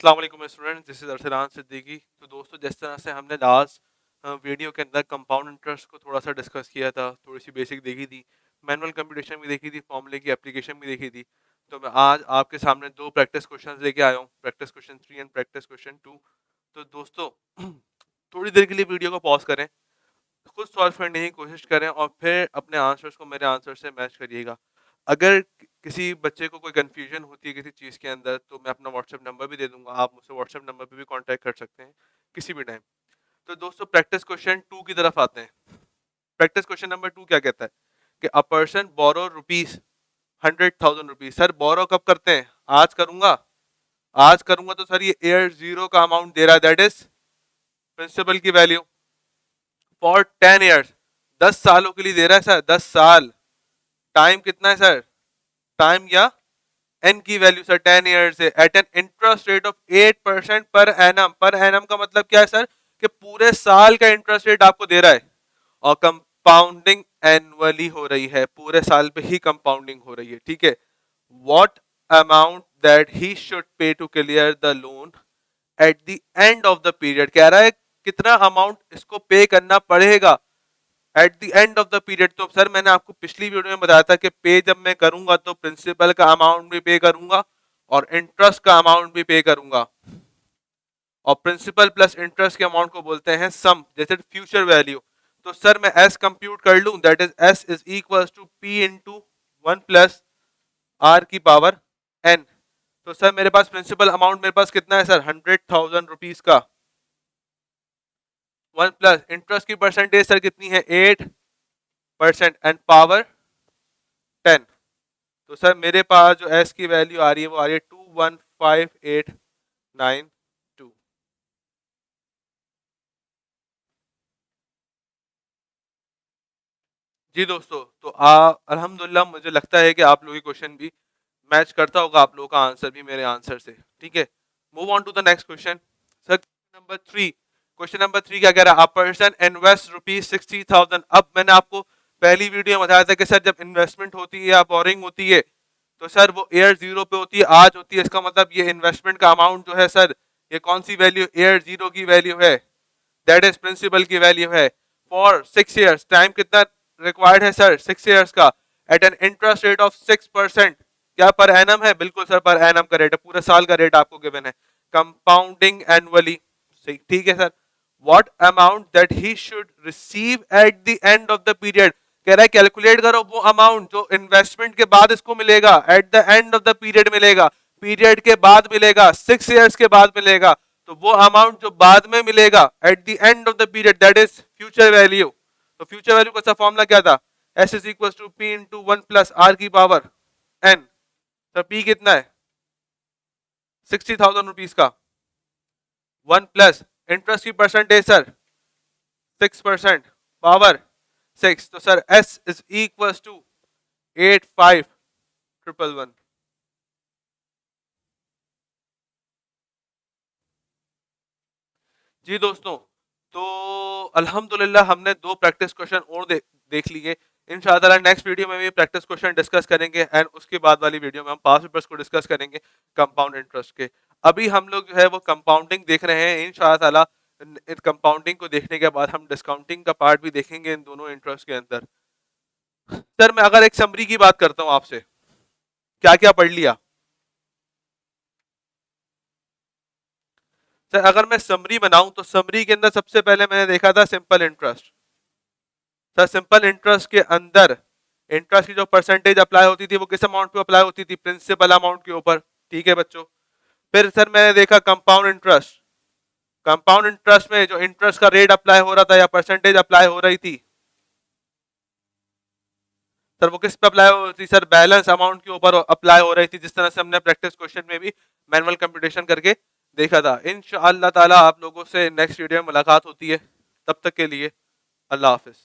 अस्सलाम वालेकुम students, this is Arsalan Siddiqui. तो दोस्तों, जिस तरह से हमने लास्ट वीडियो के अंदर कंपाउंड इंटरेस्ट को थोड़ा सा डिस्कस किया था, थोड़ी सी बेसिक देखी थी, मैनुअल कंप्यूटेशन भी देखी थी, फॉर्मूले की एप्लीकेशन भी देखी थी। तो मैं आज आपके सामने दो प्रैक्टिस क्वेश्चंस लेके आया हूँ, practice question 3 and practice question 2। तो दोस्तों थोड़ी देर के लिए वीडियो को पॉज करें, खुद सॉल्व करने की कोशिश करें और फिर अपने आंसर्स को मेरे आंसर से मैच करिएगा। अगर किसी बच्चे को कोई कंफ्यूजन होती है किसी चीज़ के अंदर, तो मैं अपना व्हाट्सएप नंबर भी दे दूंगा, आप मुझसे व्हाट्सएप नंबर पे भी कांटेक्ट कर सकते हैं किसी भी टाइम। तो दोस्तों, प्रैक्टिस क्वेश्चन 2 की तरफ आते हैं। प्रैक्टिस क्वेश्चन नंबर 2 क्या कहता है कि a person borrow rupees 100,000 rupees. Sir, borrow कब करते हैं? आज करूंगा। आज करूंगा तो सर ये एयर जीरो का अमाउंट दे रहा है, दैट इज प्रिंसिपल की वैल्यू फॉर 10 ईयर्स। 10 सालों के लिए दे रहा है सर, 10 साल। टाइम कितना है सर? टाइम या एन की वैल्यू सर 10 ईयर्स है, at an interest rate of 8% per annum. Per annum का मतलब क्या है सर? कि पूरे साल का इंटरेस्ट रेट आपको दे रहा है और कंपाउंडिंग एनुअली हो रही है, पूरे साल पे ही कंपाउंडिंग हो रही है। ठीक है। What amount that he should pay to clear the loan at the end of the period. कह रहा है कितना अमाउंट इसको पे करना पड़ेगा at the end of the period. तो सर, मैंने आपको पिछली वीडियो में बताया था कि पे जब मैं करूंगा तो प्रिंसिपल का अमाउंट भी पे करूंगा और इंटरेस्ट का अमाउंट भी पे करूंगा, और प्रिंसिपल प्लस इंटरेस्ट के अमाउंट को बोलते हैं सम, जैसे फ्यूचर वैल्यू। तो सर, मैं एस कंप्यूट कर लूं, that is S is equal to P into 1 plus r की पावर एन। तो सर, मेरे पास प्रिंसिपल अमाउंट मेरे पास कितना है सर? 100,000 रुपीज का। 1 प्लस इंटरेस्ट की परसेंटेज सर कितनी है? 8% एंड पावर 10। तो सर, मेरे पास जो एस की वैल्यू आ रही है वो आ रही है 215892। जी दोस्तों, तो अल्हम्दुलिल्लाह मुझे लगता है कि आप लोगों की क्वेश्चन भी मैच करता होगा, आप लोगों का आंसर भी मेरे आंसर से। ठीक है। Move on to the next question. Sir, number 3। Question number 3 क्या कह रहा है? A person invest rupees 60,000। अब मैंने आपको पहली वीडियो में बताया था कि सर, जब इन्वेस्टमेंट होती है या बोरिंग होती है तो सर वो एयर जीरो पे होती है, आज होती है। इसका मतलब ये इन्वेस्टमेंट का अमाउंट जो है सर, ये कौन सी वैल्यू? एयर जीरो की वैल्यू है, दैट इज प्रिंसिपल की वैल्यू है फॉर 6 ईयर्स। टाइम कितना रिक्वायर्ड है सर? 6 ईयर्स का, at an interest rate of 6%। क्या पर एनम है? बिल्कुल सर, पर एनम का रेट है, पूरे साल का रेट आपको गिवन है, कंपाउंडिंग एनुअली। ठीक है sir. What amount that he should receive at the end of the period. कह रहा है कैलकुलेट करो वो अमाउंट जो इन्वेस्टमेंट के बाद इसको मिलेगा, at the end of the period मिलेगा, पीरियड के बाद मिलेगा, 6 ईयर्स के बाद मिलेगा। तो वो अमाउंट जो बाद में मिलेगा at the end of the period, that is future value. तो फ्यूचर वैल्यू का फॉर्मूला क्या था? S is equal to P into 1 plus r की पावर एन। तो पी कितना है? 60,000 रुपीज का। 1 प्लस इंटरेस्ट की परसेंटेज सर 6%, पावर 6। तो sir, S is equal to 85,111। जी दोस्तों, तो अल्हम्दुलिल्लाह हमने दो प्रैक्टिस क्वेश्चन और देख लिए। इंशाअल्लाह नेक्स्ट वीडियो में भी प्रैक्टिस क्वेश्चन डिस्कस करेंगे एंड उसके बाद वाली वीडियो में हम पास्ट पेपर्स को डिस्कस करेंगे कंपाउंड इंटरेस्ट के। अभी हम लोग जो है वो कंपाउंडिंग देख रहे हैं। इंशाअल्लाह कंपाउंडिंग को देखने के बाद हम डिस्काउंटिंग का पार्ट भी देखेंगे इन दोनों इंटरेस्ट के अंदर। सर, मैं अगर एक समरी की बात करता हूँ आपसे, क्या क्या पढ़ लिया सर? अगर मैं समरी बनाऊं तो समरी के अंदर सबसे पहले मैंने देखा था simple interest. Sir, simple interest के अंदर इंटरेस्ट की जो परसेंटेज अप्लाई होती थी वो किस अमाउंट पे अप्लाई होती थी? प्रिंसिपल अमाउंट के ऊपर। ठीक है बच्चों। फिर सर मैंने देखा कंपाउंड इंटरेस्ट। कंपाउंड इंटरेस्ट में जो इंटरेस्ट का रेट अप्लाई हो रहा था या परसेंटेज अप्लाई हो रही थी सर, वो किस पे अप्लाई हो रही थी सर? बैलेंस अमाउंट के ऊपर अप्लाई हो रही थी, जिस तरह से हमने प्रैक्टिस क्वेश्चन में भी मैनुअल कंप्यूटेशन करके देखा था। इंशाअल्लाह ताला आप लोगों से नेक्स्ट वीडियो में मुलाकात होती है, तब तक के लिए अल्लाह हाफिज।